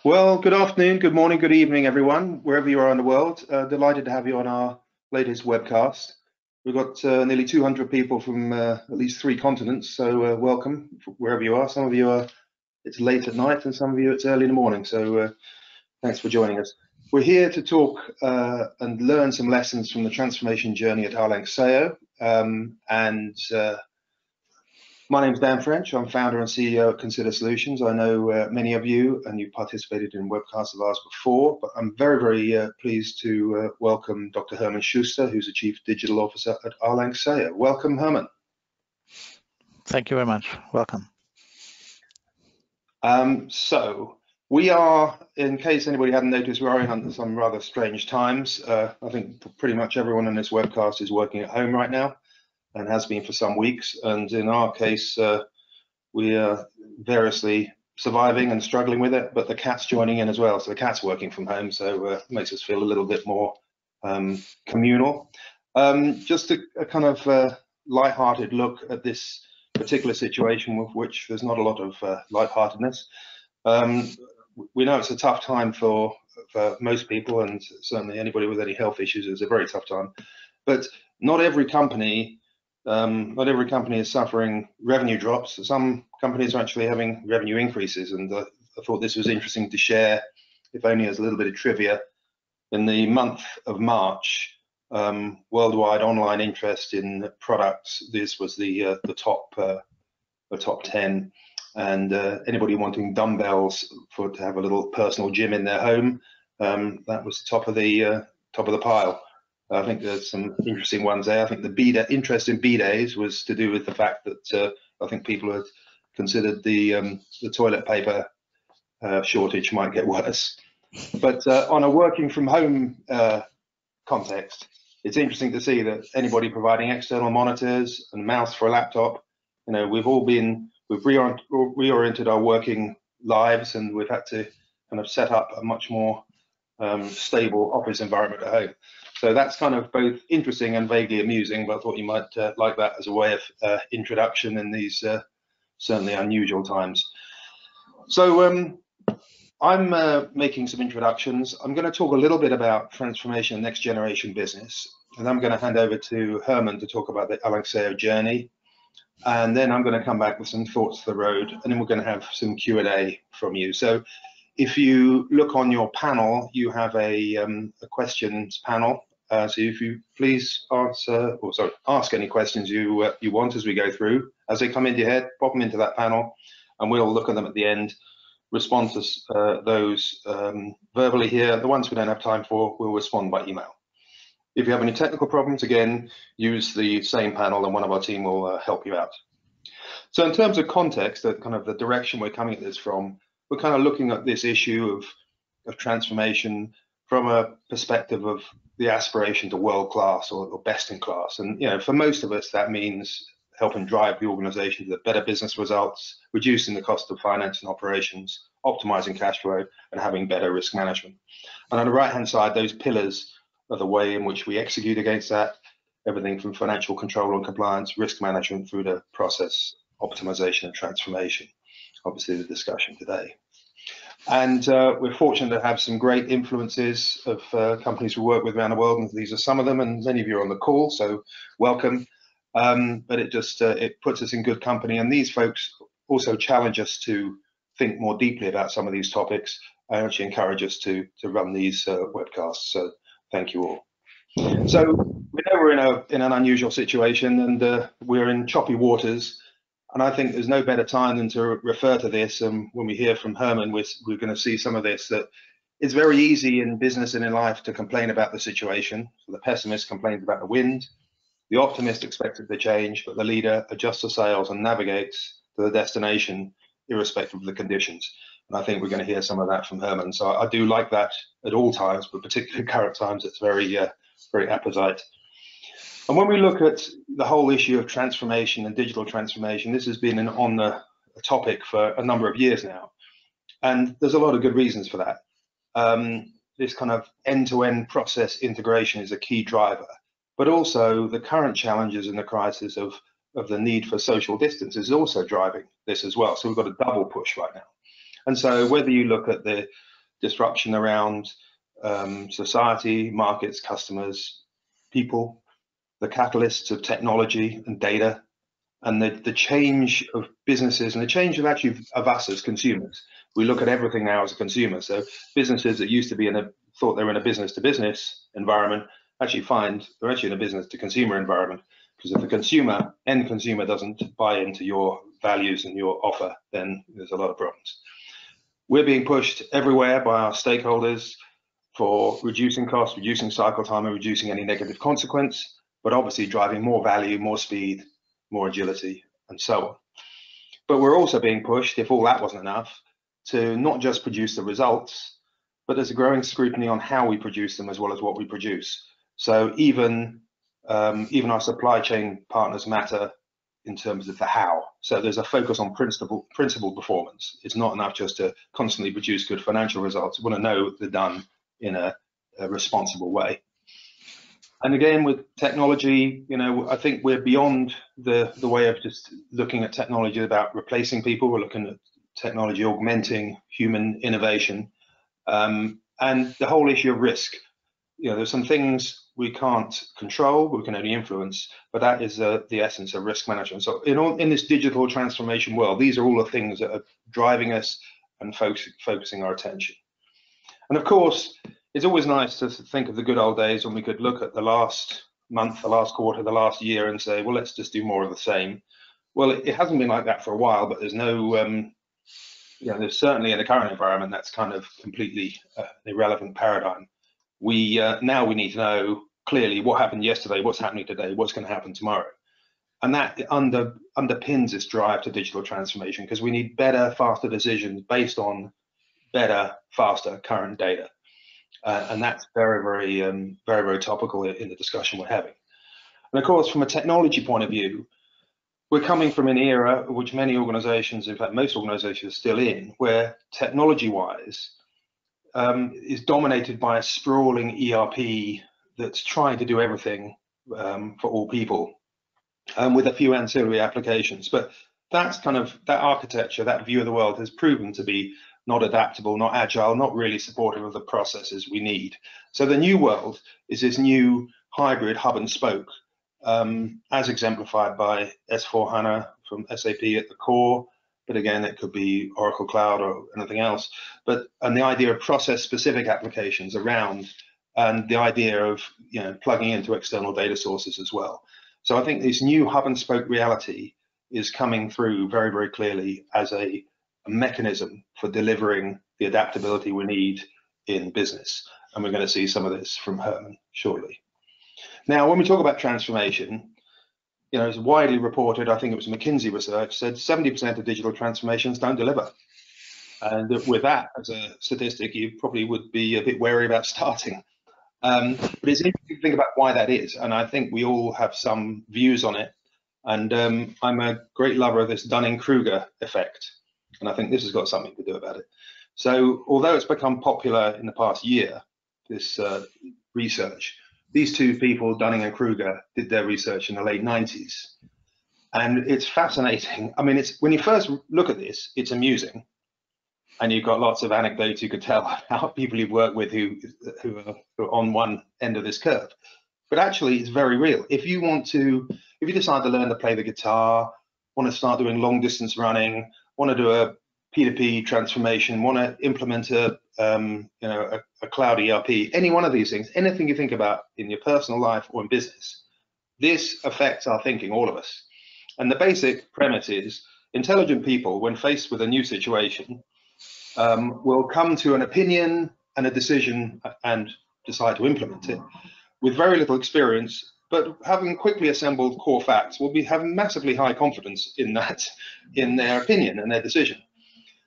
Well, good afternoon, good morning, good evening, everyone, wherever you are in the world. Delighted to have you on our latest webcast. We've got nearly 200 people from at least 3 continents, so welcome wherever you are. Some of you are, it's late at night, and some of you it's early in the morning, so thanks for joining us. We're here to talk and learn some lessons from the transformation journey at Arlanxeo, my name is Dan French. I'm founder and CEO at Consider Solutions. I know many of you, and you participated in webcasts of ours before, but I'm very, very pleased to welcome Dr. Hermann Schuster, who's the Chief Digital Officer at Arlanxeo. Welcome, Hermann. Thank you very much. Welcome. So we are, in case anybody hadn't noticed, we are in some rather strange times. I think pretty much everyone on this webcast is working at home right now, and has been for some weeks. And in our case, we are variously surviving and struggling with it, but the cat's joining in as well. So the cat's working from home, so it makes us feel a little bit more communal. Just a kind of light-hearted look at this particular situation, with which there's not a lot of light-heartedness. We know it's a tough time for most people, and certainly anybody with any health issues is a very tough time. But not every company is suffering revenue drops. Some companies are actually having revenue increases, and I thought this was interesting to share, if only as a little bit of trivia. In the month of March, worldwide online interest in products, this was the top 10, and anybody wanting dumbbells to have a little personal gym in their home, that was top of the pile. I think there's some interesting ones there. I think the interest in B-days was to do with the fact that I think people had considered the toilet paper shortage might get worse. But on a working from home context, it's interesting to see that anybody providing external monitors and mouse for a laptop, you know, we've reoriented our working lives, and we've had to kind of set up a much more stable office environment at home. So that's kind of both interesting and vaguely amusing, but I thought you might like that as a way of introduction in these certainly unusual times. So I'm making some introductions. I'm going to talk a little bit about transformation and next generation business, and I'm going to hand over to Hermann to talk about the Arlanxeo journey. And then I'm going to come back with some thoughts to the road, and then we're going to have some Q&A from you. So if you look on your panel, you have a questions panel. So if you please ask any questions you want as we go through. As they come into your head, pop them into that panel, and we'll look at them at the end, respond to those verbally here. The ones we don't have time for, we'll respond by email. If you have any technical problems, again, use the same panel, and one of our team will help you out. So in terms of context, kind of the direction we're coming at this from, we're kind of looking at this issue of transformation from a perspective of the aspiration to world class or best in class. And you know, for most of us, that means helping drive the organization to better business results, reducing the cost of finance and operations, optimizing cash flow, and having better risk management. And on the right-hand side, those pillars are the way in which we execute against that, everything from financial control and compliance, risk management, through to process optimization and transformation. Obviously the discussion today. And we're fortunate to have some great influences of companies we work with around the world, and these are some of them, and many of you are on the call, so welcome. But it just it puts us in good company, and these folks also challenge us to think more deeply about some of these topics. I actually encourage us to run these webcasts, so thank you all. So we know we're in an unusual situation, and we're in choppy waters. And I think there's no better time than to refer to this. And when we hear from Hermann, we're going to see some of this, that it's very easy in business and in life to complain about the situation. So the pessimist complains about the wind, the optimist expects it to change, but the leader adjusts the sails and navigates to the destination irrespective of the conditions. And I think we're going to hear some of that from Hermann. So I do like that at all times, but particularly current times, it's very, very apposite. And when we look at the whole issue of transformation and digital transformation, this has been on the topic for a number of years now. And there's a lot of good reasons for that. This kind of end-to-end process integration is a key driver, but also the current challenges in the crisis of the need for social distance is also driving this as well. So we've got a double push right now. And so whether you look at the disruption around society, markets, customers, people, the catalysts of technology and data, and the change of businesses and the change of actually of us as consumers. We look at everything now as a consumer. So businesses that used to be thought they were in a business to business environment actually find they're actually in a business to consumer environment. Because if the end consumer doesn't buy into your values and your offer, then there's a lot of problems. We're being pushed everywhere by our stakeholders for reducing costs, reducing cycle time, and reducing any negative consequence, but obviously driving more value, more speed, more agility, and so on. But we're also being pushed, if all that wasn't enough, to not just produce the results, but there's a growing scrutiny on how we produce them as well as what we produce. So even our supply chain partners matter in terms of the how. So there's a focus on principled performance. It's not enough just to constantly produce good financial results. We want to know they're done in a responsible way. And again, with technology, I think we're beyond the way of just looking at technology about replacing people. We're looking at technology augmenting human innovation, and the whole issue of risk. There's some things we can't control, we can only influence, but that is the essence of risk management. So in this digital transformation world, these are all the things that are driving us and focusing our attention. And of course, it's always nice to think of the good old days when we could look at the last month, the last quarter, the last year and say, well, let's just do more of the same. Well, it hasn't been like that for a while, but there's no, there's certainly in the current environment, that's kind of completely irrelevant paradigm. Now we need to know clearly what happened yesterday, what's happening today, what's going to happen tomorrow. And that underpins this drive to digital transformation, because we need better, faster decisions based on better, faster current data. And that's very, very topical in the discussion we're having. And of course, from a technology point of view, we're coming from an era which many organizations, in fact, most organizations are still in, where technology-wise is dominated by a sprawling ERP that's trying to do everything for all people, with a few ancillary applications. But that's that architecture, that view of the world has proven to be not adaptable, not agile, not really supportive of the processes we need. So the new world is this new hybrid hub and spoke, as exemplified by S/4HANA from SAP at the core, but again, it could be Oracle Cloud or anything else. And the idea of process-specific applications around, and the idea of plugging into external data sources as well. So I think this new hub and spoke reality is coming through very, very clearly as a mechanism for delivering the adaptability we need in business. And we're going to see some of this from Hermann shortly. Now, when we talk about transformation, it's widely reported, I think it was McKinsey research, said 70% of digital transformations don't deliver. And with that as a statistic, you probably would be a bit wary about starting. But it's interesting to think about why that is. And I think we all have some views on it. And I'm a great lover of this Dunning-Kruger effect. And I think this has got something to do about it. So although it's become popular in the past year, this research, these two people, Dunning and Kruger, did their research in the late 90s. And it's fascinating. I mean, when you first look at this, it's amusing. And you've got lots of anecdotes you could tell about people you've worked with who are on one end of this curve. But actually, it's very real. If you decide to learn to play the guitar, want to start doing long distance running, want to do a P2P transformation, want to implement a cloud ERP, any one of these things, anything you think about in your personal life or in business, this affects our thinking, all of us. And the basic premise is intelligent people, when faced with a new situation, will come to an opinion and a decision and decide to implement it with very little experience, but having quickly assembled core facts, will be having massively high confidence in their opinion and their decision.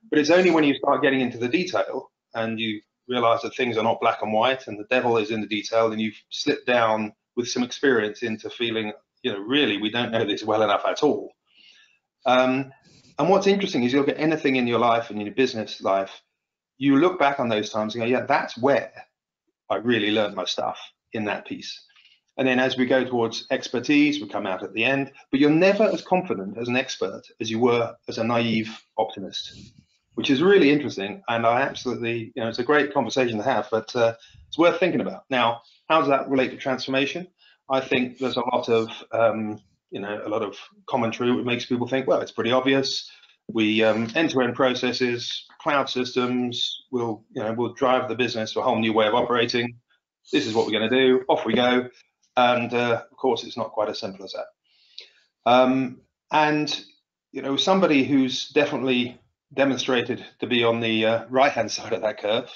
But it's only when you start getting into the detail and you realize that things are not black and white and the devil is in the detail, and you've slipped down with some experience into feeling, really, we don't know this well enough at all. And what's interesting is you look at anything in your life and in your business life, you look back on those times and go, yeah, that's where I really learned my stuff, in that piece. And then as we go towards expertise, we come out at the end, but you're never as confident as an expert as you were as a naive optimist, which is really interesting. And I absolutely, it's a great conversation to have, but it's worth thinking about. Now, how does that relate to transformation? I think there's a lot of, a lot of commentary which makes people think, well, it's pretty obvious. We end-to-end processes, cloud systems will drive the business to a whole new way of operating. This is what we're going to do. Off we go. And of course, it's not quite as simple as that. And somebody who's definitely demonstrated to be on the right-hand side of that curve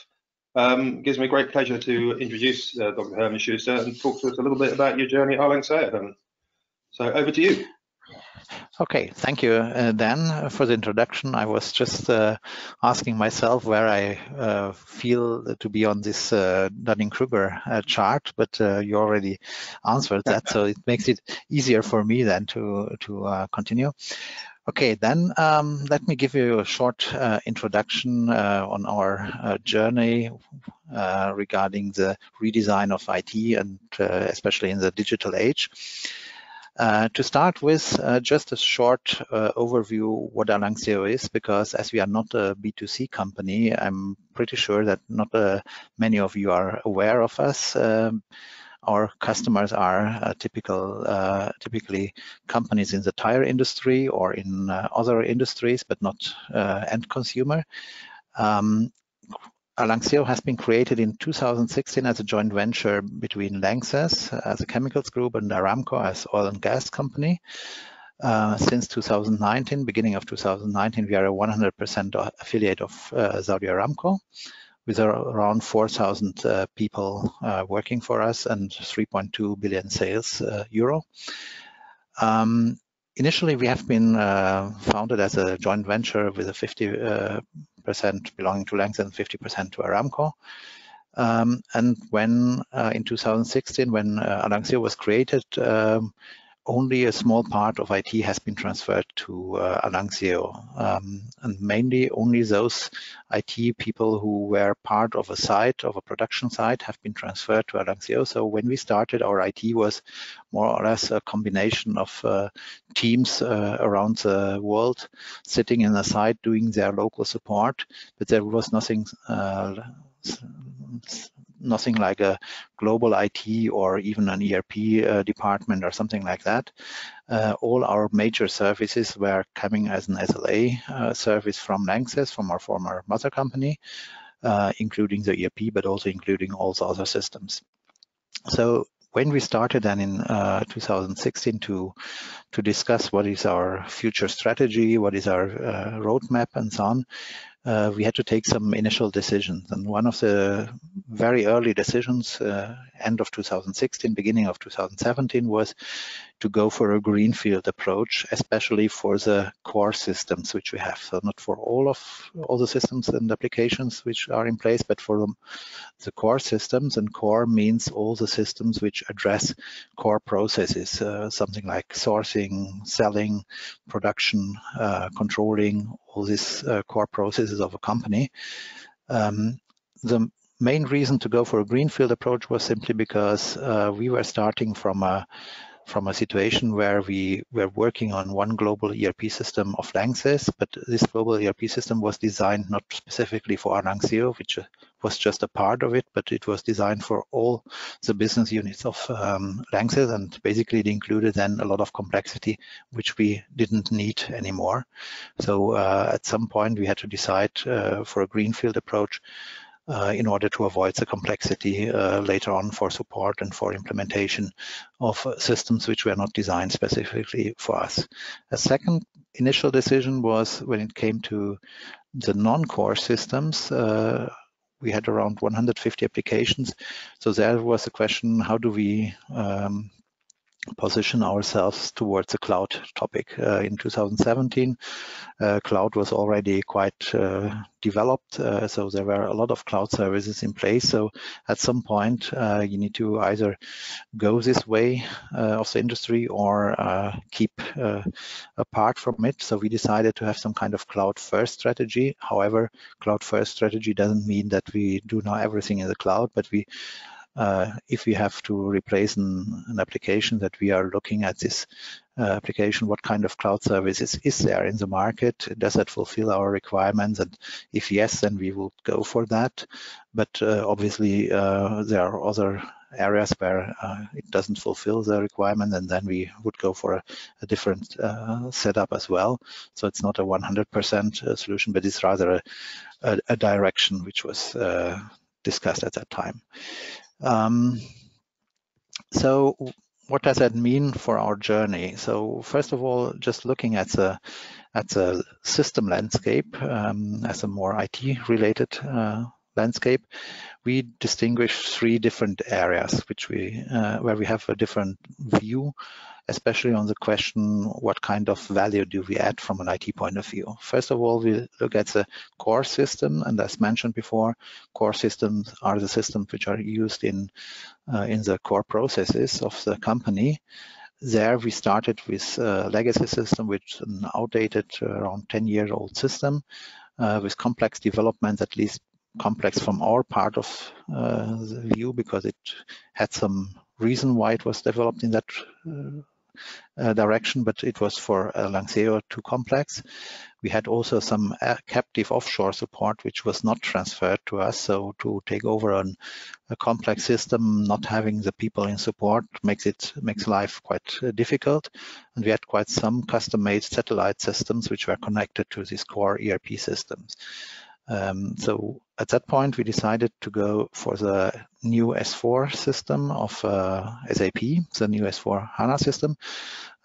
gives me great pleasure to introduce Dr. Hermann Schuster and talk to us a little bit about your journey at Arlanxeo. So over to you. Okay, thank you, Dan, for the introduction. I was just asking myself where I feel to be on this Dunning-Kruger chart, but you already answered that, so it makes it easier for me then to continue. Okay, then let me give you a short introduction on our journey regarding the redesign of IT and especially in the digital age. To start with, just a short overview what Arlanxeo is, because as we are not a B2C company, I'm pretty sure that not many of you are aware of us. Our customers are typically companies in the tire industry or in other industries, but not end consumer. Arlanxeo has been created in 2016 as a joint venture between Lanxess as a chemicals group and Aramco as oil and gas company. Since 2019, beginning of 2019, we are a 100% affiliate of Saudi Aramco, with around 4,000 people working for us and 3.2 billion sales euro. Initially, we have been founded as a joint venture with a 50% belonging to Lanxess and 50% to Aramco. And when in 2016, when Arlanxeo was created, only a small part of IT has been transferred to Arlanxeo, and mainly only those IT people who were part of a site, of a production site, have been transferred to Arlanxeo. So when we started, our IT was more or less a combination of teams around the world sitting in a site doing their local support, but there was nothing like a global IT or even an ERP department or something like that. All our major services were coming as an SLA service from Lanxess, from our former mother company, including the ERP, but also including all the other systems. So when we started then in 2016 to discuss what is our future strategy, what is our roadmap and so on, we had to take some initial decisions. And one of the very early decisions, end of 2016, beginning of 2017, was to go for a greenfield approach, especially for the core systems which we have. So not for all the systems and applications which are in place, but for the core systems. And core means all the systems which address core processes, something like sourcing, selling, production, controlling, all these core processes of a company. The main reason to go for a greenfield approach was simply because we were starting from a situation where we were working on one global ERP system of Lanxess, but this global ERP system was designed not specifically for Arlanxeo, which was just a part of it, but it was designed for all the business units of Lanxess, and basically it included then a lot of complexity, which we didn't need anymore. So at some point we had to decide for a greenfield approach in order to avoid the complexity later on for support and for implementation of systems which were not designed specifically for us. A second initial decision was when it came to the non-core systems. We had around 150 applications. So there was a question, how do we position ourselves towards the cloud topic? In 2017, cloud was already quite developed, so there were a lot of cloud services in place. So at some point, you need to either go this way of the industry or keep apart from it. So we decided to have some kind of cloud-first strategy. However, cloud-first strategy doesn't mean that we do now everything in the cloud, but we if we have to replace an application, that we are looking at this application, what kind of cloud services is there in the market? Does that fulfill our requirements? And if yes, then we will go for that. But obviously, there are other areas where it doesn't fulfill the requirement, and then we would go for a different setup as well. So it's not a 100% solution, but it's rather a direction which was discussed at that time. So what does that mean for our journey? So first of all, just looking at the system landscape as a more IT-related landscape, we distinguish 3 different areas which where we have a different view, especially on the question, what kind of value do we add from an IT point of view? First of all, we look at the core system, and as mentioned before, core systems are the systems which are used in the core processes of the company. There we started with a legacy system, which is an outdated, around 10-year-old system with complex developments, at least complex from our part of the view, because it had some reason why it was developed in that direction, but it was for Arlanxeo too complex. We had also some captive offshore support, which was not transferred to us. So to take over a complex system, not having the people in support makes life quite difficult. And we had quite some custom-made satellite systems which were connected to these core ERP systems. So at that point, we decided to go for the new S4 system of SAP, the new S4 HANA system.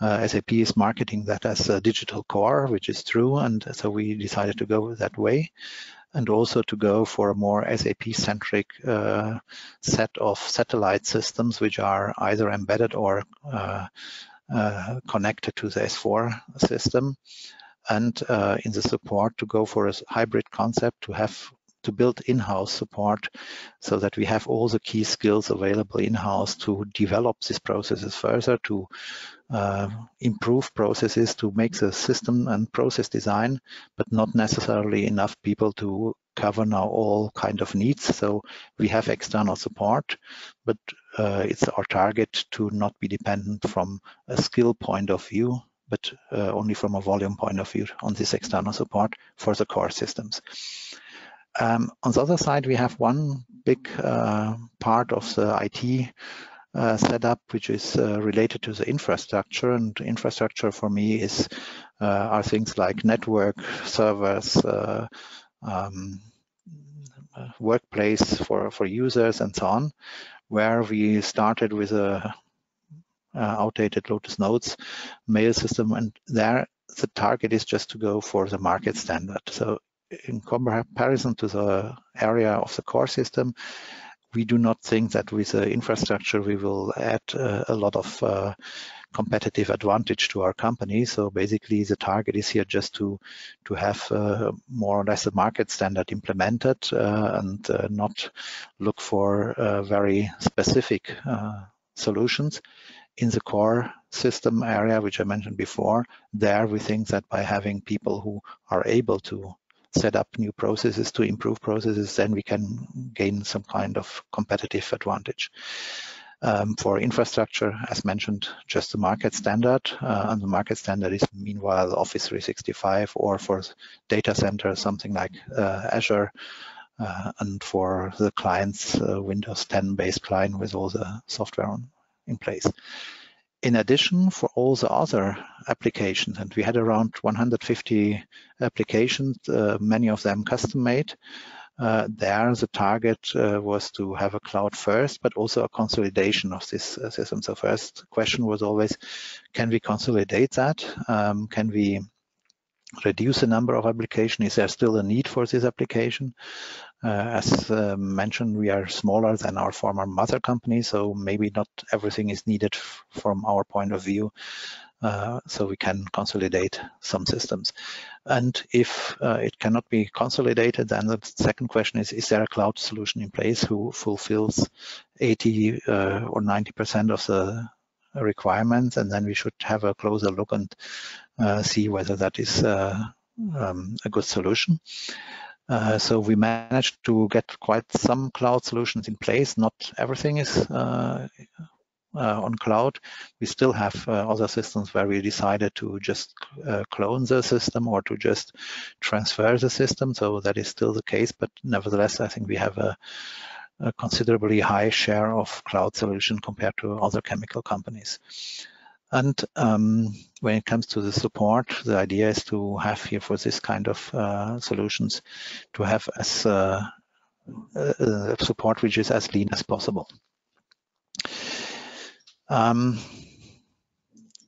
SAP is marketing that as a digital core, which is true, and so we decided to go that way, and also to go for a more SAP-centric set of satellite systems, which are either embedded or connected to the S4 system. And in the support, to go for a hybrid concept, to build in-house support, so that we have all the key skills available in-house to develop these processes further, to improve processes, to make the system and process design, but not necessarily enough people to cover now all kind of needs. So we have external support, but it's our target to not be dependent from a skill point of view, but only from a volume point of view on this external support for the core systems. On the other side, we have one big part of the IT setup, which is related to the infrastructure. And infrastructure for me are things like network, servers, workplace for users, and so on, where we started with a outdated Lotus Notes mail system, and there the target is just to go for the market standard. So in comparison to the area of the core system, we do not think that with the infrastructure we will add a lot of competitive advantage to our company. So basically the target is here just to have more or less a market standard implemented and not look for very specific solutions. In the core system area, which I mentioned before, there we think that by having people who are able to set up new processes, to improve processes, then we can gain some kind of competitive advantage. For infrastructure, as mentioned, just the market standard, and the market standard is meanwhile Office 365, or for data center, something like Azure, and for the clients, Windows 10 based client with all the software in place. In addition, for all the other applications, and we had around 150 applications, many of them custom-made, there the target was to have a cloud first, but also a consolidation of this system. So first question was always, can we consolidate that? Can we reduce the number of applications? Is there still a need for this application? As mentioned, we are smaller than our former mother company, so maybe not everything is needed from our point of view, so we can consolidate some systems. And if it cannot be consolidated, then the second question is there a cloud solution in place who fulfills 80 or 90% of the requirements? And then we should have a closer look and see whether that is a good solution. So we managed to get quite some cloud solutions in place. Not everything is on cloud. We still have other systems where we decided to just clone the system or to just transfer the system. So that is still the case, but nevertheless, I think we have a considerably high share of cloud solution compared to other chemical companies. And when it comes to the support, the idea is to have here for this kind of solutions to have as support which is as lean as possible.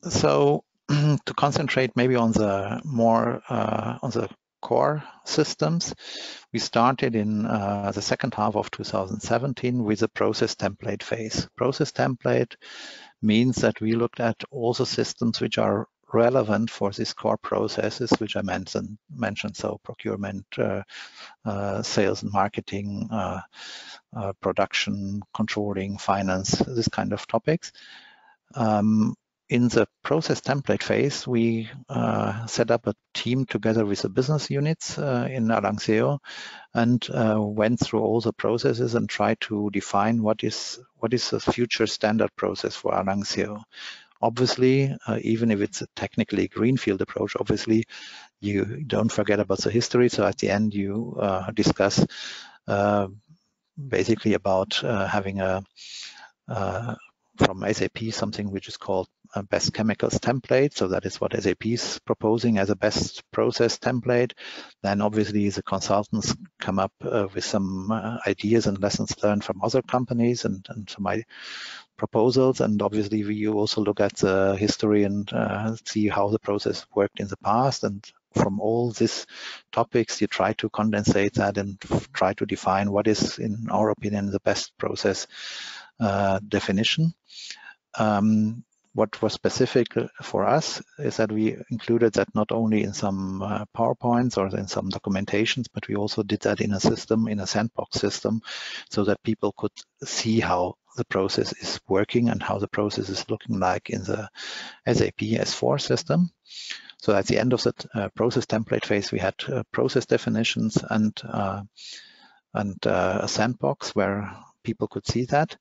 So to concentrate maybe on the more on the core systems, we started in the second half of 2017 with a process template phase. Process template means that we looked at all the systems which are relevant for these core processes, which I mentioned. So procurement, sales and marketing, production, controlling, finance, this kind of topics. In the process template phase, we set up a team together with the business units in Arlanxeo and went through all the processes and tried to define what is the future standard process for Arlanxeo. Obviously, even if it's a technically greenfield approach, obviously you don't forget about the history. So at the end, you discuss basically about having a from SAP something which is called a best chemicals template. So that is what SAP is proposing as a best process template. Then obviously the consultants come up with some ideas and lessons learned from other companies and some proposals. And obviously we also look at the history and see how the process worked in the past. And from all these topics, you try to condensate that and try to define what is, in our opinion, the best process definition. What was specific for us is that we included that not only in some PowerPoints or in some documentations, but we also did that in a system, in a sandbox system, so that people could see how the process is working and how the process is looking like in the SAP S4 system. So at the end of the process template phase, we had process definitions and a sandbox where people could see that.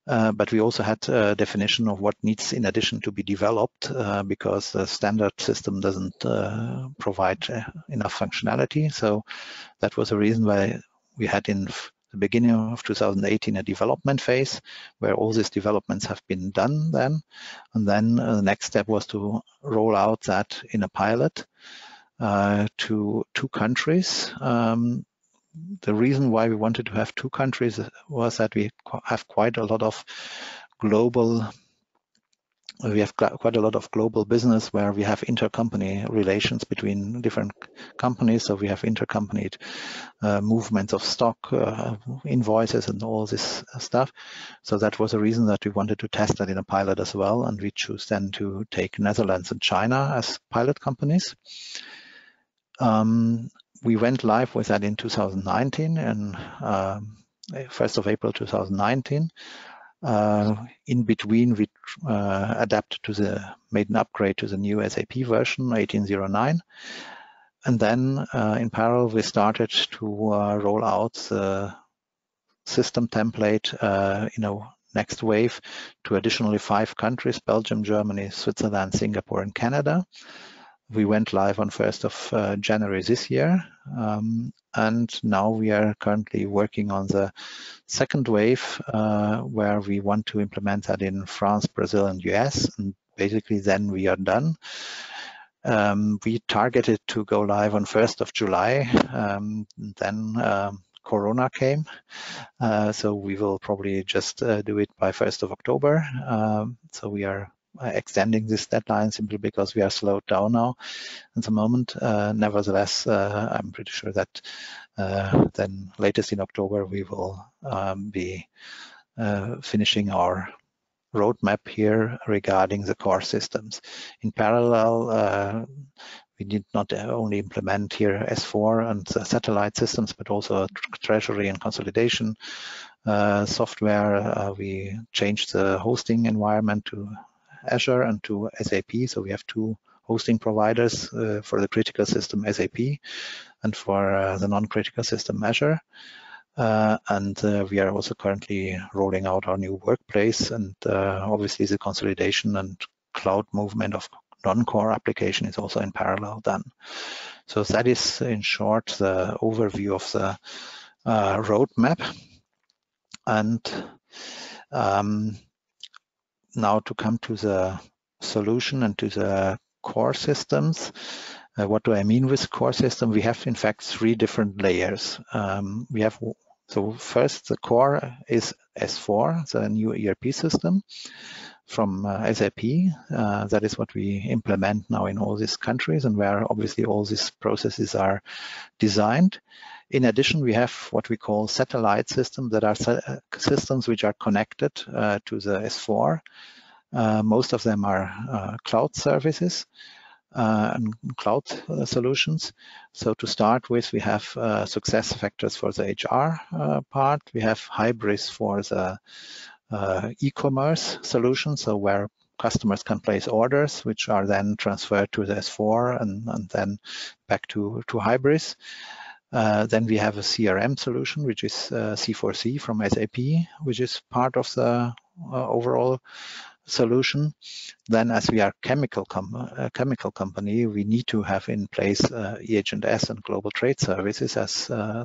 But we also had a definition of what needs in addition to be developed because the standard system doesn't provide enough functionality. So that was a reason why we had in the beginning of 2018 a development phase where all these developments have been done then. And then the next step was to roll out that in a pilot to 2 countries. The reason why we wanted to have 2 countries was that we have quite a lot of global business where we have intercompany relations between different companies. So we have intercompany movements of stock, invoices, and all this stuff. So that was a reason that we wanted to test that in a pilot as well. And we choose then to take Netherlands and China as pilot companies. We went live with that in 2019 and 1st of April 2019. In between, we made an upgrade to the new SAP version 1809. And then in parallel, we started to roll out the system template, next wave to additionally 5 countries, Belgium, Germany, Switzerland, Singapore, and Canada. We went live on 1st of January this year, and now we are currently working on the second wave where we want to implement that in France, Brazil, and US, and basically then we are done. We targeted to go live on 1st of July, then Corona came, so we will probably just do it by 1st of October. So we are extending this deadline simply because we are slowed down now at the moment. Nevertheless, I'm pretty sure that then latest in October we will be finishing our roadmap here regarding the core systems. In parallel, we did not only implement here S4 and satellite systems, but also treasury and consolidation software. We changed the hosting environment to Azure and to SAP. So we have 2 hosting providers for the critical system SAP and for the non-critical system Azure. And we are also currently rolling out our new workplace, and obviously the consolidation and cloud movement of non-core application is also in parallel done. So that is in short the overview of the roadmap. And now to come to the solution and to the core systems. What do I mean with core system? We have in fact 3 different layers. So first, the core is S4, the new ERP system from SAP. That is what we implement now in all these countries, and where obviously all these processes are designed. In addition, we have what we call satellite systems, that are systems which are connected to the S4. Most of them are cloud services and cloud solutions. So to start with, we have success factors for the HR part. We have Hybris for the e-commerce solution, so where customers can place orders, which are then transferred to the S4 and then back to Hybris. Then we have a CRM solution, which is C4C from SAP, which is part of the overall solution. Then, as we are a chemical company, we need to have in place EH&S and global trade services as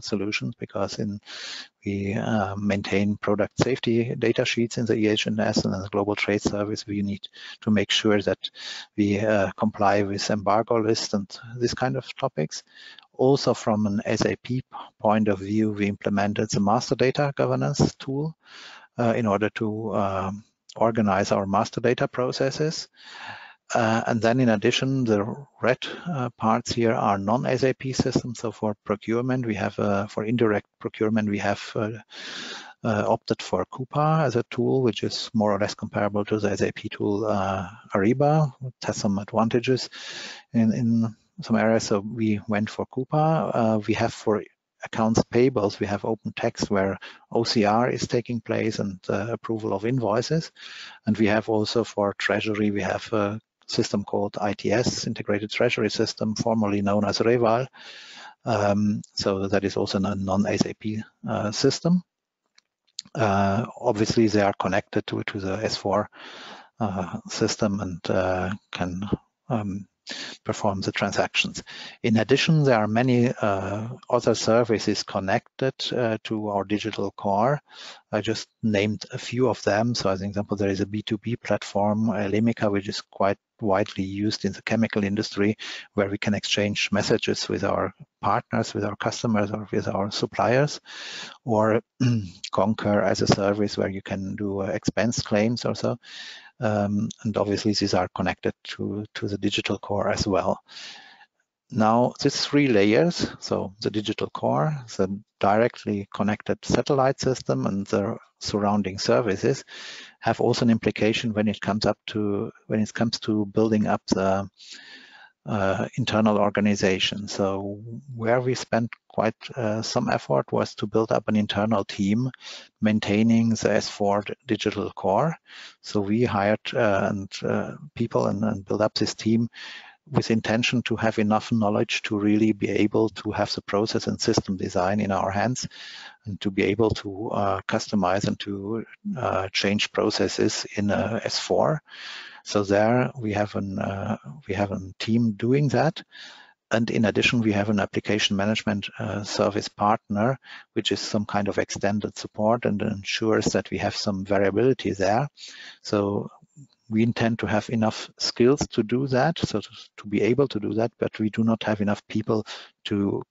solutions, because we maintain product safety data sheets in the EH&S, and in the global trade service we need to make sure that we comply with embargo list and this kind of topics. Also, from an SAP point of view, we implemented the master data governance tool in order to organize our master data processes. And then in addition, the red parts here are non-SAP systems. So for procurement, we have, for indirect procurement, we have opted for Coupa as a tool, which is more or less comparable to the SAP tool Ariba. It has some advantages in some areas, so we went for Coupa. We have for accounts payables, we have open text where OCR is taking place and approval of invoices. And we have also for treasury, we have a system called ITS, Integrated Treasury System, formerly known as Reval. So that is also a non-SAP system. Obviously, they are connected to the S4 system and can perform the transactions. In addition, there are many other services connected to our digital core. I just named a few of them. So as an example, there is a B2B platform, Lemica, which is quite widely used in the chemical industry, where we can exchange messages with our partners, with our customers, or with our suppliers, or Concur as a service where you can do expense claims or so. And obviously these are connected to the digital core as well. Now, these 3 layers, so the digital core, the directly connected satellite system, and the surrounding services, have also an implication when it comes to building up the internal organization. So where we spent quite some effort was to build up an internal team maintaining the S4 digital core. So we hired people and built up this team with intention to have enough knowledge to really be able to have the process and system design in our hands, and to be able to customize and to change processes in S4. So there we have a team doing that. And in addition, we have an application management service partner, which is some kind of extended support and ensures that we have some variability there. So we intend to have enough skills to do that, so to be able to do that, but we do not have enough people to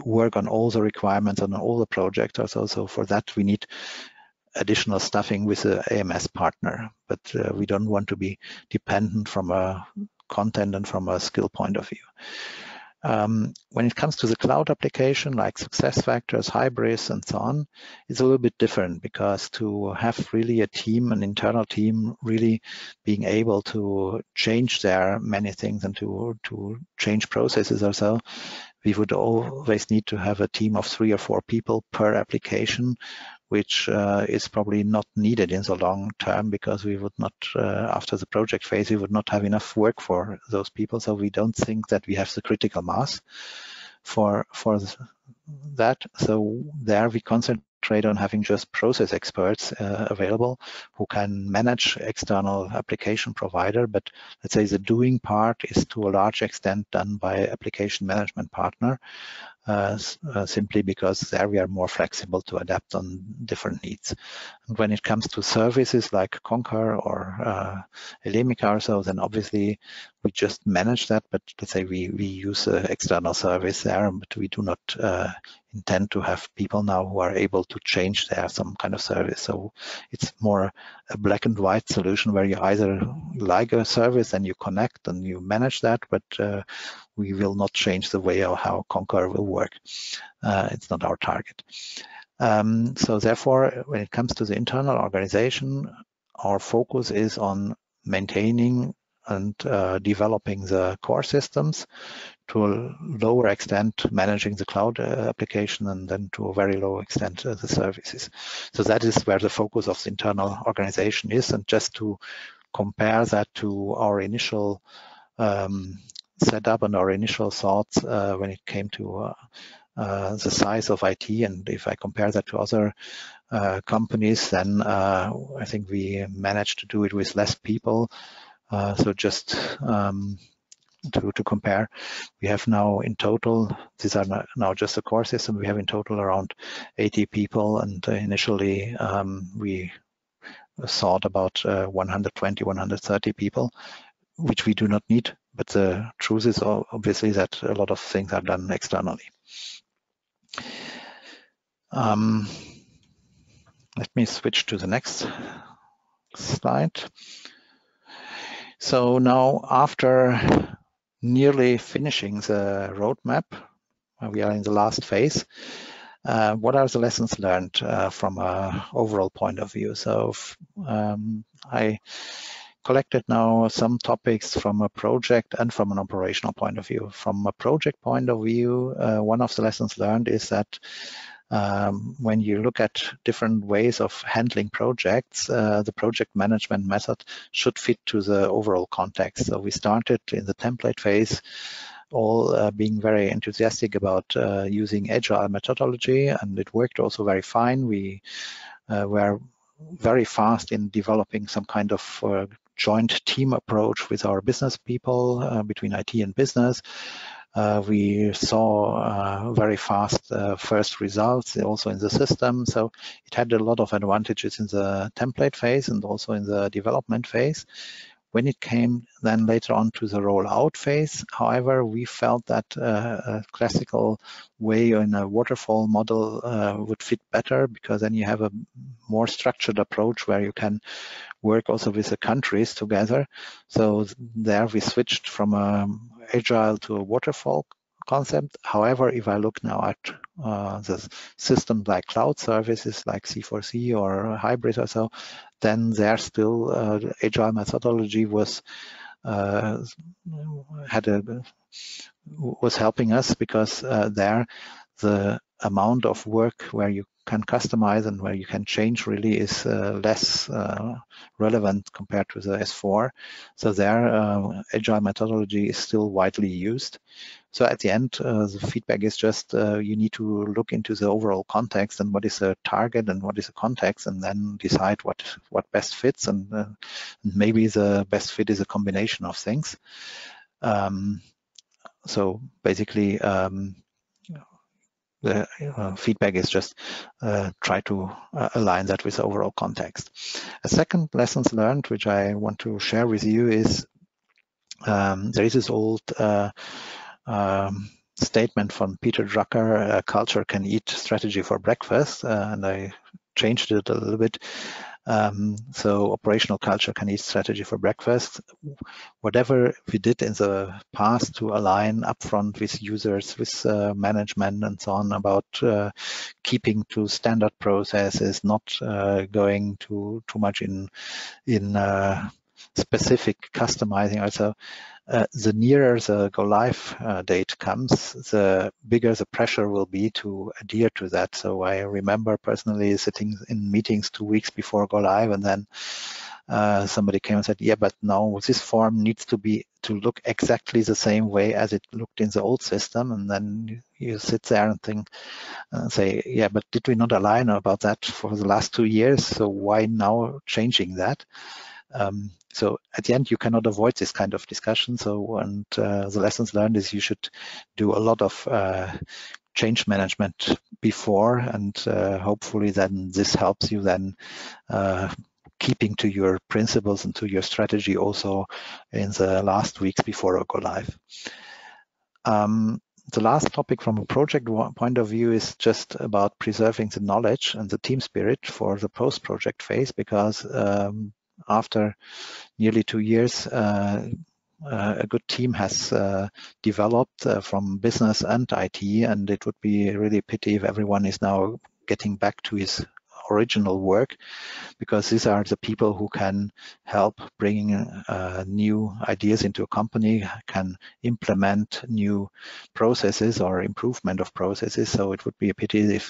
work on all the requirements on all the projects. So for that, we need additional staffing with the AMS partner, but we don't want to be dependent from a content and from a skill point of view. When it comes to the cloud application like SuccessFactors, Hybris, and so on, it's a little bit different, because to have really a team, an internal team, really being able to change their many things and to change processes or so, we would always need to have a team of 3 or 4 people per application, which is probably not needed in the long term, because we would not, after the project phase, we would not have enough work for those people. So we don't think that we have the critical mass for that. So there we concentrate on having just process experts available who can manage external application provider, but let's say the doing part is to a large extent done by application management partner, simply because there we are more flexible to adapt on different needs. And when it comes to services like Concur or Elemica or so, then obviously we just manage that, but let's say we use an external service there, but we do not intend to have people now who are able to change there some kind of service. So it's more a black and white solution where you either like a service and you connect and you manage that, but we will not change the way of how Concur will work. It's not our target. So therefore, when it comes to the internal organization, our focus is on maintaining and developing the core systems, to a lower extent managing the cloud application, and then to a very low extent the services. So that is where the focus of the internal organization is. And just to compare that to our initial setup and our initial thoughts when it came to the size of IT, and if I compare that to other companies, then I think we managed to do it with less people. So just to compare, we have now in total, these are now just the core system, we have in total around 80 people, and initially we thought about 120, 130 people, which we do not need. But the truth is obviously that a lot of things are done externally. Let me switch to the next slide. So now, after nearly finishing the roadmap, we are in the last phase. What are the lessons learned from an overall point of view? So I collected now some topics from a project and from an operational point of view. From a project point of view, one of the lessons learned is that when you look at different ways of handling projects, the project management method should fit to the overall context. So we started in the template phase, all being very enthusiastic about using agile methodology, and it worked also very fine. We were very fast in developing some kind of joint team approach with our business people, between IT and business. We saw very fast first results also in the system. So it had a lot of advantages in the template phase and also in the development phase. When it came then later on to the rollout phase, however, we felt that a classical way in a waterfall model would fit better, because then you have a more structured approach where you can work also with the countries together. So there we switched from agile to a waterfall concept. However, if I look now at the systems like cloud services like C4C or hybrid or so, then there still agile methodology was helping us, because there the amount of work where you can customize and where you can change really is less relevant compared to the S4. So there agile methodology is still widely used. So at the end, the feedback is just you need to look into the overall context and what is the target and what is the context, and then decide what best fits. And maybe the best fit is a combination of things. So basically, the feedback is just try to align that with the overall context. A second lessons learned, which I want to share with you, is there is this old statement from Peter Drucker, culture can eat strategy for breakfast, and I changed it a little bit. So operational culture can eat strategy for breakfast. Whatever we did in the past to align upfront with users, with management and so on, about keeping to standard processes, not going too much in specific customizing also. The nearer the go live date comes, the bigger the pressure will be to adhere to that. So I remember personally sitting in meetings 2 weeks before go live, and then somebody came and said, yeah, but now this form needs to look exactly the same way as it looked in the old system. And then you sit there and think, say, yeah, but did we not align about that for the last 2 years? So why now changing that? So at the end, you cannot avoid this kind of discussion. So, and the lessons learned is you should do a lot of change management before, and hopefully then this helps you then keeping to your principles and to your strategy also in the last weeks before a go live. The last topic from a project point of view is just about preserving the knowledge and the team spirit for the post-project phase, because after nearly 2 years, a good team has developed from business and IT, and it would be really a pity if everyone is now getting back to his original work, because these are the people who can help bringing new ideas into a company, can implement new processes or improvement of processes. So it would be a pity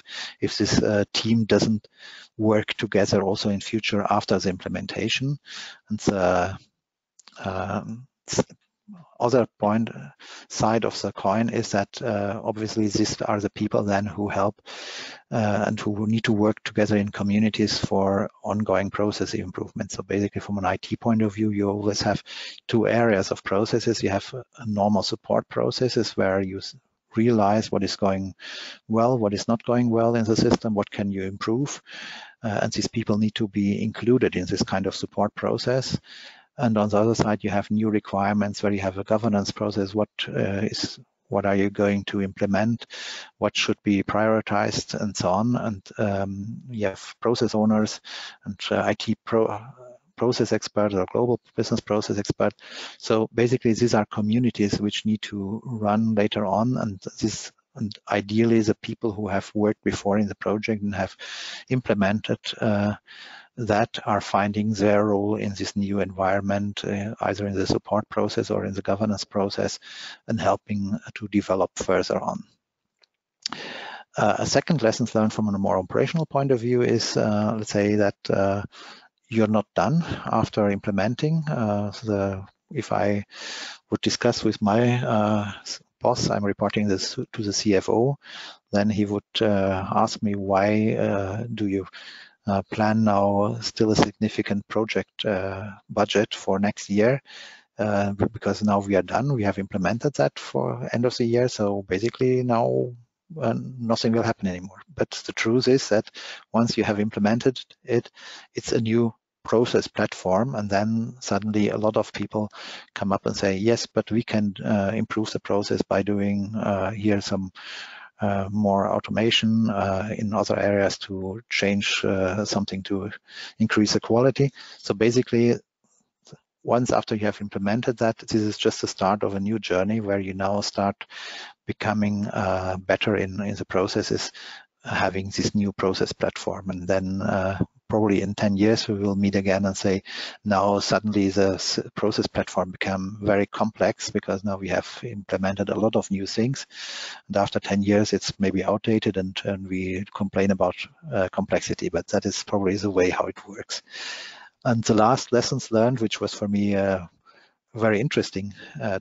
if this team doesn't work together also in future after the implementation. And the other side of the coin is that obviously these are the people then who help and who need to work together in communities for ongoing process improvement. So basically from an IT point of view, you always have 2 areas of processes. You have normal support processes where you realize what is going well, what is not going well in the system, what can you improve, and these people need to be included in this kind of support process. And on the other side, you have new requirements where you have a governance process. What are you going to implement? What should be prioritized, and so on. And you have process owners and IT process experts or global business process expert. So basically, these are communities which need to run later on, and ideally the people who have worked before in the project and have implemented that are finding their role in this new environment, either in the support process or in the governance process, and helping to develop further on. A second lesson learned from a more operational point of view is, let's say that you're not done after implementing. If I would discuss with my boss, I'm reporting this to the CFO, then he would ask me, why do you plan now still a significant project budget for next year, because now we are done. We have implemented that for end of the year. So basically now nothing will happen anymore. But the truth is that once you have implemented it, it's a new process platform, and then suddenly a lot of people come up and say, yes, but we can improve the process by doing here some more automation in other areas to change something to increase the quality. So basically, once after you have implemented that, this is just the start of a new journey where you now start becoming better in the processes, having this new process platform. And then probably in 10 years, we will meet again and say, now suddenly the process platform became very complex because now we have implemented a lot of new things. And after 10 years, it's maybe outdated and we complain about complexity, but that is probably the way how it works. And the last lessons learned, which was for me a very interesting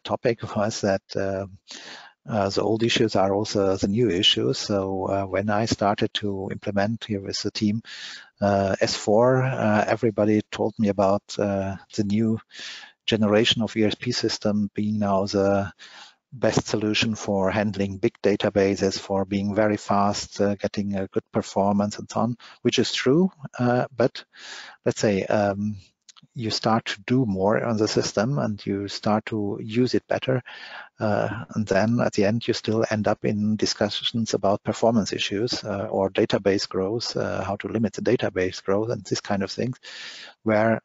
topic, was that the old issues are also the new issues. So when I started to implement here with the team S4, everybody told me about the new generation of ERP system being now the best solution for handling big databases, for being very fast, getting a good performance and so on, which is true. But let's say you start to do more on the system and you start to use it better. And then at the end, you still end up in discussions about performance issues or database growth, how to limit the database growth and this kind of things, where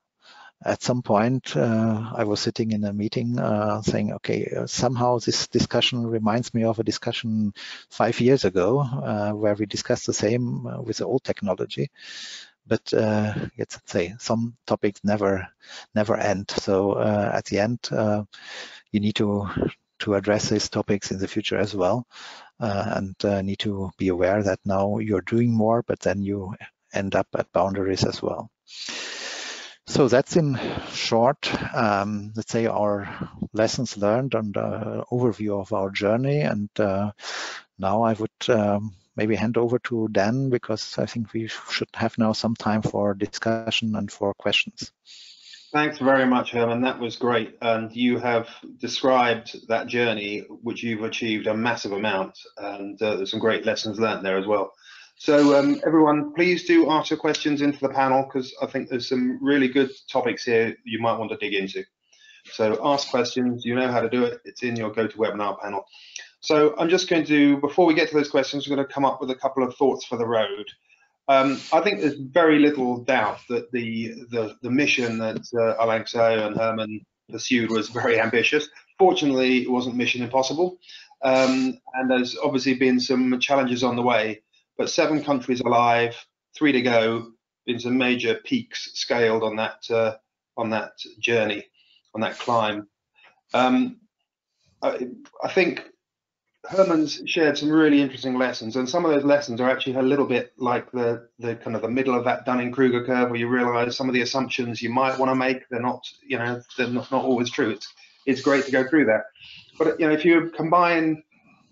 at some point I was sitting in a meeting saying, okay, somehow this discussion reminds me of a discussion 5 years ago where we discussed the same with the old technology. but let's say some topics never end. So at the end, you need to address these topics in the future as well, and need to be aware that now you're doing more, but then you end up at boundaries as well. So that's in short, let's say, our lessons learned and overview of our journey. And now I would maybe hand over to Dan, because I think we should have now some time for discussion and for questions. Thanks very much, Hermann. That was great. And you have described that journey, which you've achieved a massive amount. And there's some great lessons learned there as well. So everyone, please do ask your questions into the panel, because I think there's some really good topics here you might want to dig into. So ask questions, you know how to do it. It's in your GoToWebinar panel. So I'm just going to, before we get to those questions, we're going to come up with a couple of thoughts for the road. I think there's very little doubt that the mission that Arlanxeo and Hermann pursued was very ambitious. Fortunately, it wasn't mission impossible, and there's obviously been some challenges on the way. But 7 countries alive, 3 to go. Been some major peaks scaled on that journey, on that climb. I think Hermann's shared some really interesting lessons, and some of those lessons are actually a little bit like the kind of the middle of that Dunning-Kruger curve, where you realize some of the assumptions you might want to make, they're not, you know, they're not always true. It's great to go through that. But, you know, if you combine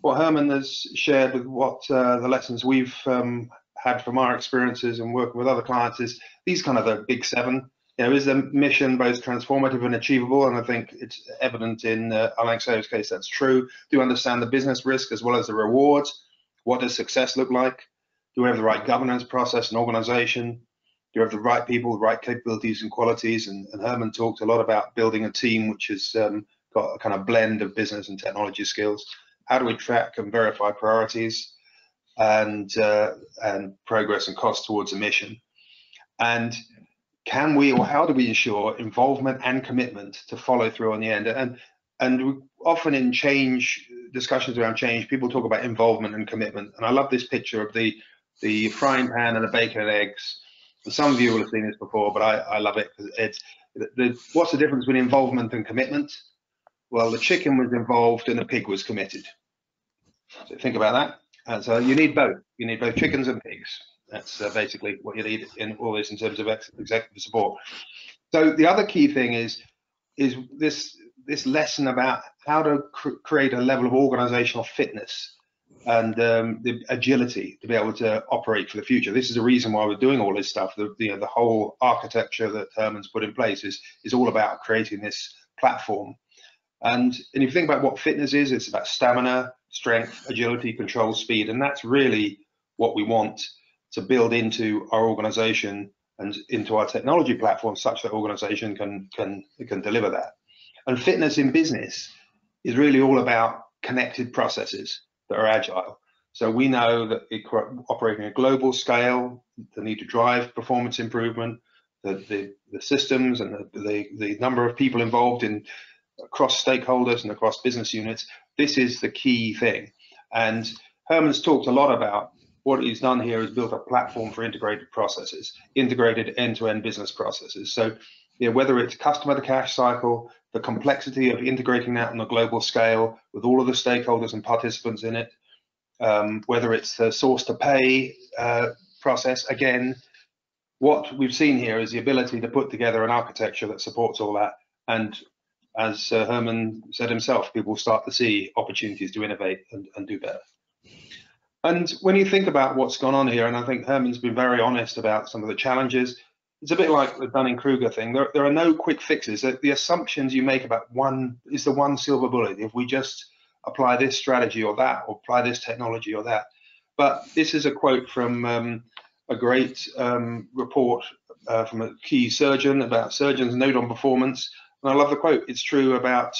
what Hermann has shared with what the lessons we've had from our experiences and working with other clients, is these kind of the big 7. You know, is the mission both transformative and achievable? And I think it's evident in Arlanxeo's case that's true. Do you understand the business risk as well as the rewards? What does success look like? Do we have the right governance process and organization? Do you have the right people, the right capabilities and qualities? And Hermann talked a lot about building a team which has got a kind of blend of business and technology skills. How do we track and verify priorities and progress and cost towards a mission? And can we, or how do we ensure involvement and commitment to follow through on the end? And often in change, discussions around change, people talk about involvement and commitment. And I love this picture of the frying pan and the bacon and eggs. And some of you will have seen this before, but I love it because what's the difference between involvement and commitment? Well, the chicken was involved and the pig was committed. So think about that. And so you need both. You need both chickens and pigs. That's basically what you need in all this in terms of executive support. So the other key thing is this lesson about how to create a level of organizational fitness and the agility to be able to operate for the future. This is the reason why we're doing all this stuff. The whole architecture that Hermann's put in place is all about creating this platform. And if you think about what fitness is, it's about stamina, strength, agility, control, speed, and that's really what we want to build into our organization and into our technology platform, such that organization can deliver that. And fitness in business is really all about connected processes that are agile. So we know that operating at a global scale, the need to drive performance improvement, the systems and the number of people involved in across stakeholders and across business units, this is the key thing. And Hermann's talked a lot about what he's done here is built a platform for integrated processes, integrated end-to-end business processes. So whether it's customer to cash cycle, the complexity of integrating that on a global scale with all of the stakeholders and participants in it, whether it's the source to pay process, again, what we've seen here is the ability to put together an architecture that supports all that. And as Hermann said himself, people start to see opportunities to innovate and do better. And when you think about what's gone on here, and I think Hermann's been very honest about some of the challenges, it's a bit like the Dunning-Kruger thing. There are no quick fixes. The assumptions you make about one is the one silver bullet. If we just apply this strategy or that, or apply this technology or that. But this is a quote from a great report from a key surgeon about surgeons' note on performance. And I love the quote. It's true about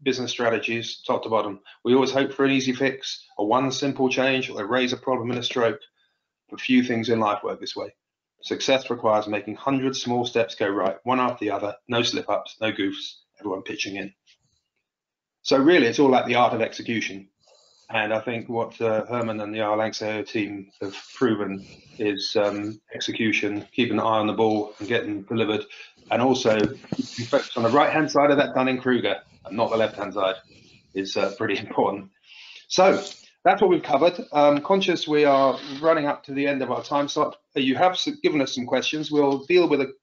business strategies, top to bottom. We always hope for an easy fix, or one simple change, or raise a problem in a stroke. But few things in life work this way. Success requires making 100 small steps go right, one after the other, no slip-ups, no goofs, everyone pitching in. So really, it's all about the art of execution. And I think what Hermann and the Arlanxeo team have proven is execution, keeping an eye on the ball and getting delivered, and also be focused on the right-hand side of that Dunning-Kruger and not the left-hand side is pretty important. So that's what we've covered. Conscious we are running up to the end of our time slot. You have given us some questions. We'll deal with a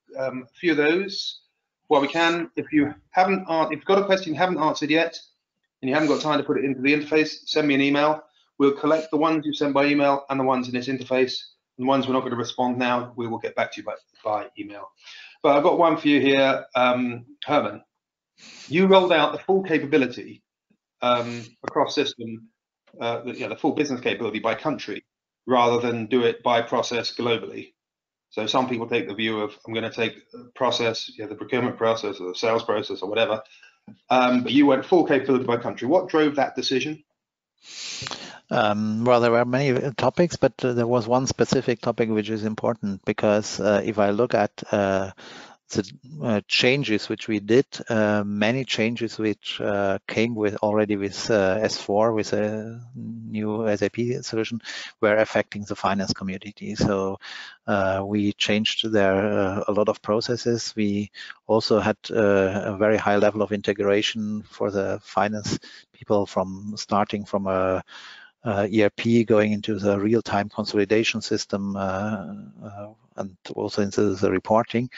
few of those while we can. If you've got a question you haven't answered yet, and you haven't got time to put it into the interface, send me an email. We'll collect the ones you send by email and the ones in this interface. And the ones we're not going to respond now, we will get back to you by email. But I've got one for you here, Hermann. You rolled out the full capability across system, the full business capability by country, rather than do it by process globally. So some people take the view of, I'm going to take process, the procurement process or the sales process or whatever, but you went full capability by country. What drove that decision? Well, there were many topics, but there was one specific topic which is important, because if I look at the changes which we did, many changes which came with already with S4, with a new SAP solution, were affecting the finance community. So we changed there a lot of processes. We also had a very high level of integration for the finance people, from starting from a ERP going into the real-time consolidation system, and also into the reporting.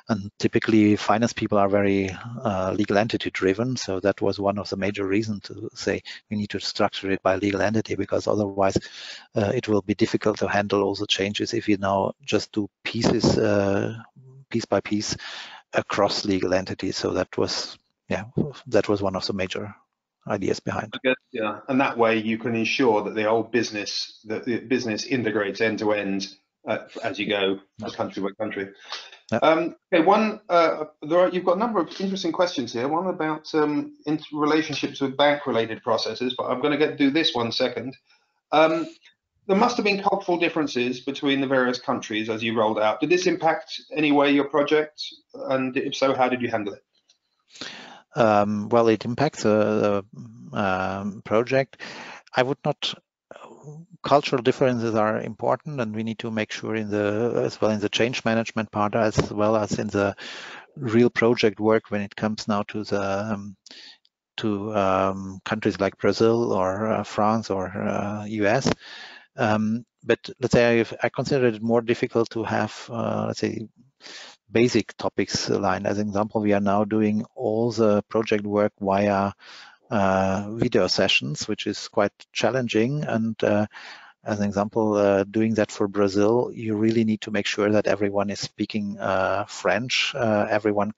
And typically finance people are very legal entity driven, so that was one of the major reasons to say we need to structure it by legal entity, because otherwise it will be difficult to handle all the changes if you now just do pieces, piece by piece across legal entities. So that was one of the major ideas behind. Yeah, and that way you can ensure that the business integrates end to end as you go, country by country. Yep. Okay, you've got a number of interesting questions here. One about relationships with bank-related processes, but I'm going to do this one second. There must have been cultural differences between the various countries as you rolled out. Did this impact any way your project? And if so, how did you handle it? Well, it impacts the project. I would not. Cultural differences are important, and we need to make sure as well in the change management part, as well as in the real project work when it comes now to the countries like Brazil or France or US. But let's say I consider it more difficult to have, let's say, basic topics aligned. As an example, we are now doing all the project work via video sessions, which is quite challenging. And as an example, doing that for Brazil, you really need to make sure that everyone is speaking French. Everyone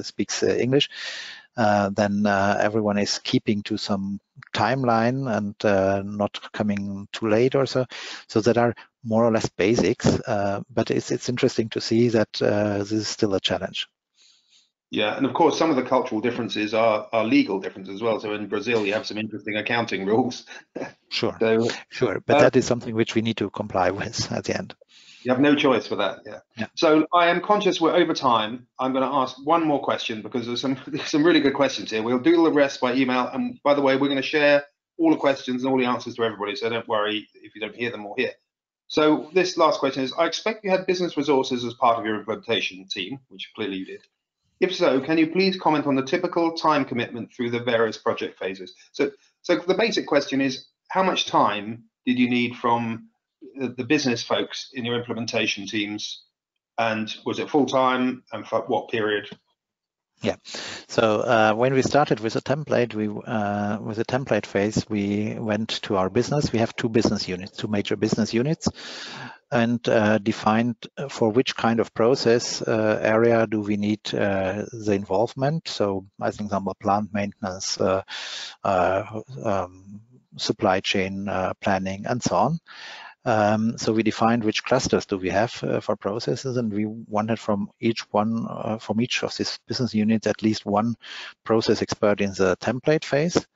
speaks English. Then everyone is keeping to some timeline and not coming too late or so. So that are more or less basics, but it's interesting to see that this is still a challenge. Yeah, and of course, some of the cultural differences are legal differences as well. So in Brazil, you have some interesting accounting rules. Sure, sure, but that is something which we need to comply with at the end. You have no choice for that, yeah. So I am conscious we're over time. I'm going to ask one more question because there's some really good questions here. We'll do the rest by email. And by the way, we're going to share all the questions and all the answers to everybody. So don't worry if you don't hear them all here. So this last question is, I expect you had business resources as part of your implementation team, which clearly you did. If so, can you please comment on the typical time commitment through the various project phases? So the basic question is, how much time did you need from the business folks in your implementation teams, and was it full time, and for what period? Yeah. So when we started with a template, with the template phase, we went to our business. We have two major business units, and defined for which kind of process area do we need the involvement. So as an example, plant maintenance, supply chain planning, and so on. So we defined which clusters do we have for processes, and we wanted from each of these business units at least one process expert in the template phase,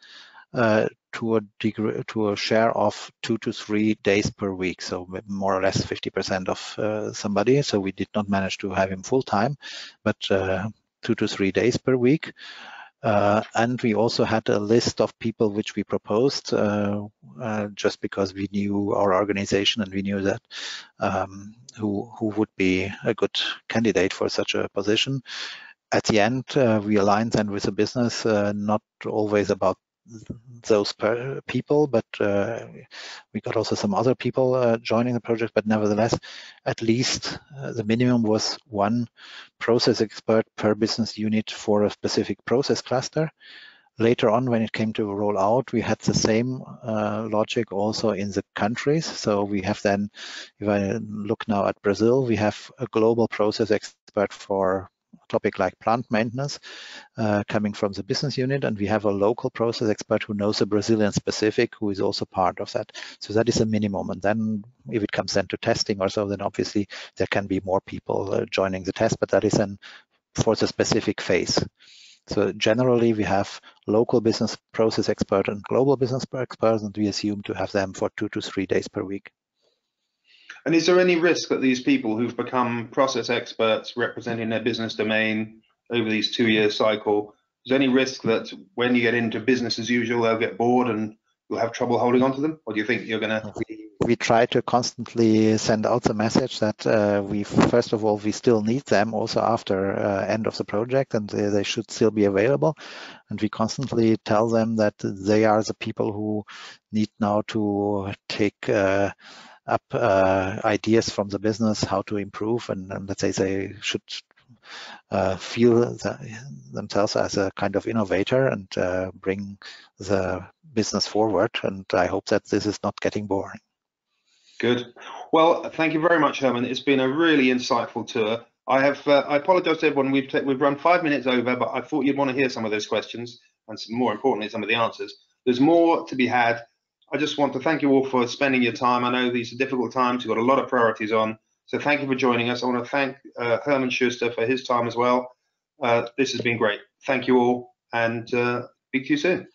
to a share of 2 to 3 days per week, so more or less 50% of somebody. So we did not manage to have him full time, but 2 to 3 days per week. And we also had a list of people which we proposed just because we knew our organization and we knew that who would be a good candidate for such a position. At the end, we aligned then with the business, not always about those people, but we got also some other people joining the project. But nevertheless, at least the minimum was one process expert per business unit for a specific process cluster. Later on, when it came to roll out, we had the same logic also in the countries. So we have then, if I look now at Brazil, we have a global process expert for a topic like plant maintenance coming from the business unit, and we have a local process expert who knows the Brazilian specific, who is also part of that. So that is a minimum. And then if it comes then to testing or so, then obviously there can be more people joining the test, but that is then for the specific phase. So generally we have local business process expert and global business experts, and we assume to have them for 2 to 3 days per week. And is there any risk that these people who've become process experts representing their business domain over these 2-year cycle, is there any risk that when you get into business as usual, they'll get bored and you'll have trouble holding on to them? Or do you think you're going to... We try to constantly send out the message that we, first of all, we still need them also after end of the project, and they should still be available. And we constantly tell them that they are the people who need now to take up ideas from the business, how to improve, and let's say they should feel themselves as a kind of innovator and bring the business forward. And I hope that this is not getting boring. Good. Well, thank you very much, Hermann. It's been a really insightful tour. I apologize to everyone. We've run 5 minutes over, but I thought you'd want to hear some of those questions and more importantly, some of the answers. There's more to be had. I just want to thank you all for spending your time. I know these are difficult times. You've got a lot of priorities on. So thank you for joining us. I want to thank Hermann Schuster for his time as well. This has been great. Thank you all, and speak to you soon.